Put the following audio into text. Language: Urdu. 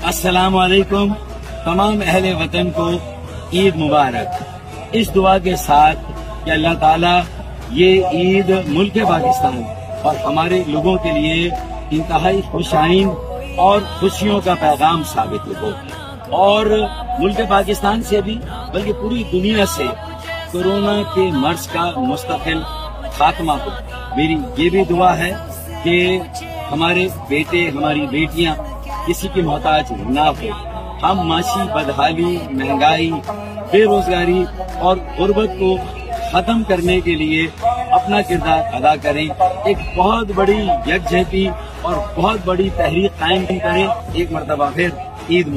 السلام علیکم تمام اہل وطن کو عید مبارک۔ اس دعا کے ساتھ کہ اللہ تعالیٰ یہ عید ملک پاکستان اور ہمارے لوگوں کے لیے انتہائی خوشائن اور خوشیوں کا پیغام ثابت ہو، اور ملک پاکستان سے بھی بلکہ پوری دنیا سے کورونا کے مرض کا مستقل خاتمہ ہو۔ میری یہ بھی دعا ہے کہ ہمارے بیٹے ہماری بیٹیاں کسی کی محتاج نہ ہو، ہم معاشی بدحالی، مہنگائی، بے روزگاری اور غربت کو ختم کرنے کے لیے اپنا کردار ادا کریں، ایک بہت بڑی یکجہتی اور بہت بڑی تحریک قائم کریں۔ ایک مرتبہ پھر عید